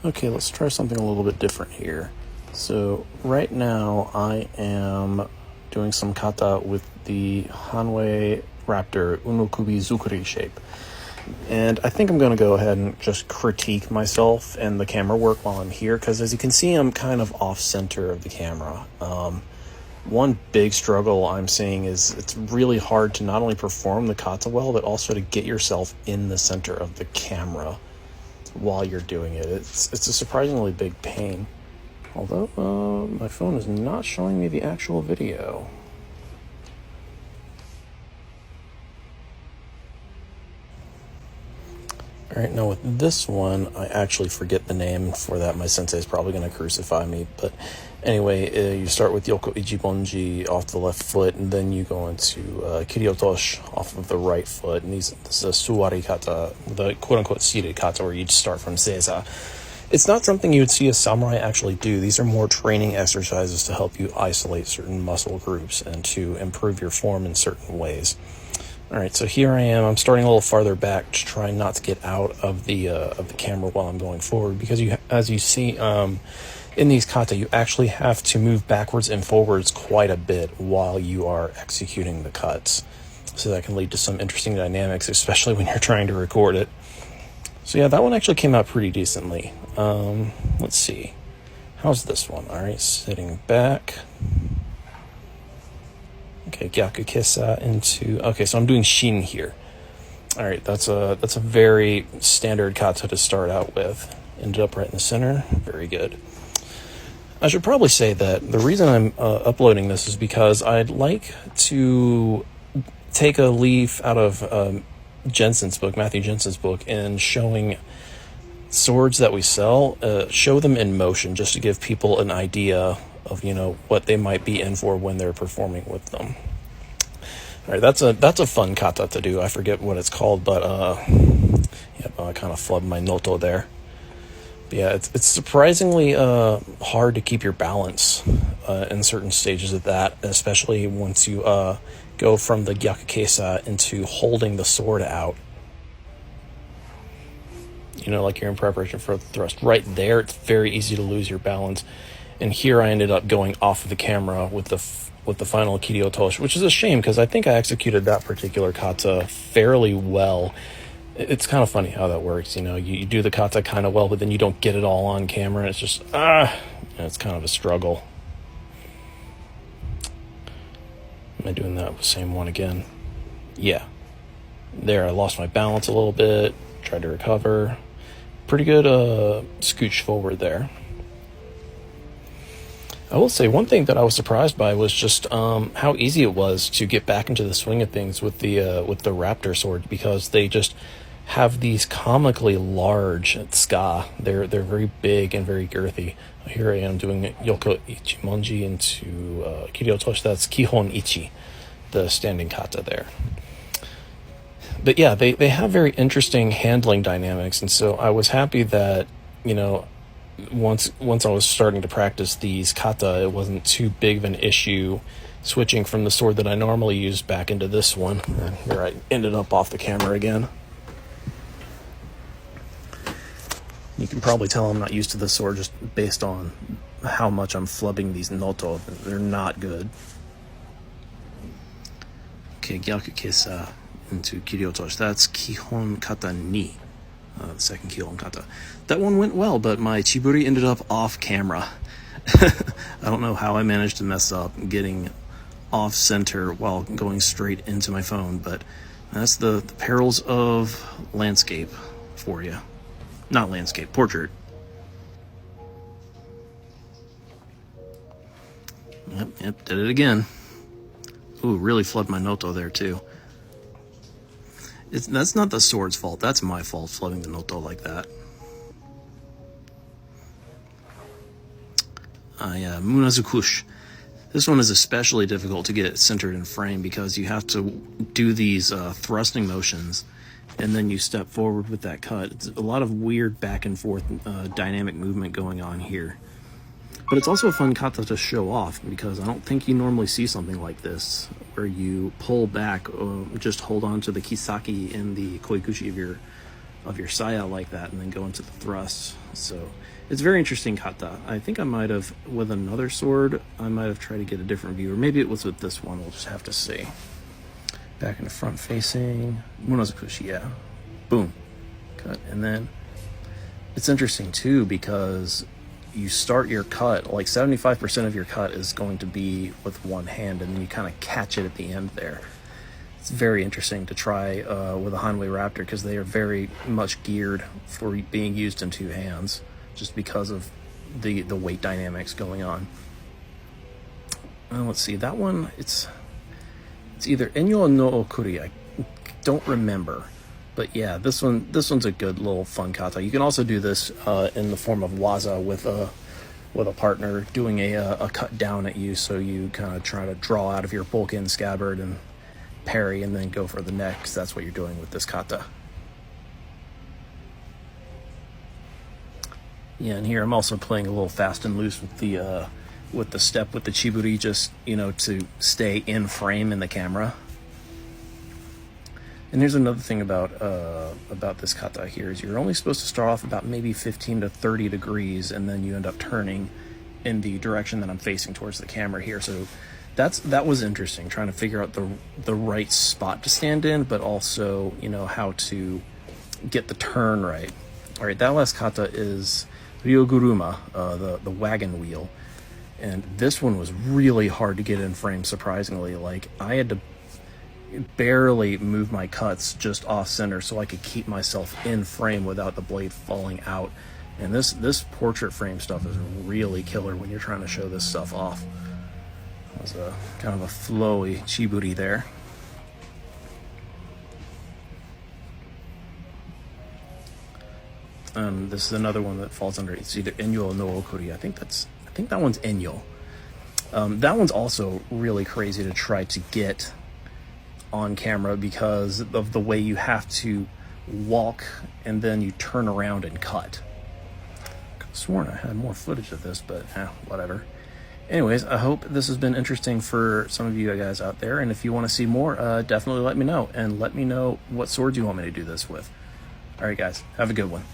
Okay, let's try something a little bit different here. So right now I am doing some kata with the Hanwei Raptor Unokubi Zukuri shape. And I think I'm going to go ahead and just critique myself and the camera work while I'm here, because as you can see, I'm kind of off-center of the camera. One big struggle I'm seeing is it's really hard to not only perform the kata well, but also to get yourself in the center of the camera while you're doing it. It's a surprisingly big pain. Although, my phone is not showing me the actual video. Alright, now with this one, I actually forget the name for that. My sensei is probably going to crucify me. But anyway, you start with Yoko Ichibonji off the left foot, and then you go into Kiriotoshi off of the right foot. And this is a Suwari kata, the quote-unquote seated kata, where you start from Seiza. It's not something you would see a samurai actually do. These are more training exercises to help you isolate certain muscle groups and to improve your form in certain ways. Alright, so here I am. I'm starting a little farther back to try not to get out of the camera while I'm going forward, because as you see in these kata, you actually have to move backwards and forwards quite a bit while you are executing the cuts. So that can lead to some interesting dynamics, especially when you're trying to record it. So yeah, that one actually came out pretty decently. Let's see. How's this one? Alright, sitting back. Okay, Gyaku Kesa into... Okay, so I'm doing Shin here. Alright, that's a very standard kata to start out with. Ended up right in the center. Very good. I should probably say that the reason I'm uploading this is because I'd like to take a leaf out of Jensen's book, Matthew Jensen's book, and showing swords that we sell, show them in motion, just to give people an idea of, what they might be in for when they're performing with them. All right, that's a fun kata to do. I forget what it's called, but I kind of flubbed my noto there. But yeah, it's surprisingly hard to keep your balance in certain stages of that, especially once you go from the Gyaku Kesa into holding the sword out. Like you're in preparation for the thrust. Right there, it's very easy to lose your balance. And here I ended up going off of the camera with the final Kiriotoshi, which is a shame, because I think I executed that particular kata fairly well. It's kind of funny how that works. You do the kata kind of well, but then you don't get it all on camera, and it's just, it's kind of a struggle. Am I doing that same one again? Yeah. There, I lost my balance a little bit, tried to recover. Pretty good scooch forward there. I will say one thing that I was surprised by was just how easy it was to get back into the swing of things with the Raptor sword, because they just have these comically large ska. They're very big and very girthy. Here I am doing Yoko Ichimonji into Kiriotoshi. That's Kihon Ichi, the standing kata there. But yeah, they have very interesting handling dynamics, and so I was happy that, once I was starting to practice these kata, it wasn't too big of an issue switching from the sword that I normally use back into this one. And here I ended up off the camera again. You can probably tell I'm not used to the sword just based on how much I'm flubbing these noto. They're not good. Okay, Gyaku Kesa into Kiriotoshi. That's Kihon Kata ni. The second Kihon Kata. That one went well, but my Chiburi ended up off camera. I don't know how I managed to mess up getting off center while going straight into my phone, but that's the perils of landscape for you. Not landscape, portrait. Yep, did it again. Ooh, really flubbed my noto there too. That's not the sword's fault. That's my fault, flooding the noto like that. Yeah, Munazukush. This one is especially difficult to get centered in frame, because you have to do these thrusting motions, and then you step forward with that cut. It's a lot of weird back and forth dynamic movement going on here. But it's also a fun kata to show off, because I don't think you normally see something like this, where you pull back, just hold on to the kisaki and the koikuchi of your saya like that and then go into the thrust. So it's very interesting kata. I think I might have, with another sword, I might have tried to get a different view, or maybe it was with this one. We'll just have to see. Back into front facing, Monozukushi, yeah. Boom. Cut. And then it's interesting too because you start your cut, like 75% of your cut is going to be with one hand, and then you kind of catch it at the end there. It's very interesting to try with a Hanwei Raptor because they are very much geared for being used in two hands, just because of the weight dynamics going on. Let's see, that one, it's either Enyo no Okuri, I don't remember. But yeah, this one's a good little fun kata. You can also do this in the form of waza with a partner doing a cut down at you, so you kind of try to draw out of your bulk-in scabbard and parry and then go for the neck, because that's what you're doing with this kata. Yeah, and here I'm also playing a little fast and loose with the step with the chiburi, just, you know, to stay in frame in the camera. And here's another thing about this kata here, is you're only supposed to start off about maybe 15 to 30 degrees, and then you end up turning in the direction that I'm facing towards the camera here. So that was interesting, trying to figure out the right spot to stand in, but also, you know, how to get the turn right. All right, that last kata is Ryoguruma, the wagon wheel. And this one was really hard to get in frame, surprisingly. Like, I had to barely move my cuts just off center so I could keep myself in frame without the blade falling out. And this portrait frame stuff is really killer when you're trying to show this stuff off. It was a kind of a flowy chiburi there. This is another one that falls under, it's either Enyo no Okuri. I think that one's Enyo. That one's also really crazy to try to get on camera because of the way you have to walk and then you turn around and cut. I could have sworn I had more footage of this, but whatever. Anyways, I hope this has been interesting for some of you guys out there, and if you want to see more, definitely let me know, and let me know what swords you want me to do this with. Alright guys, have a good one.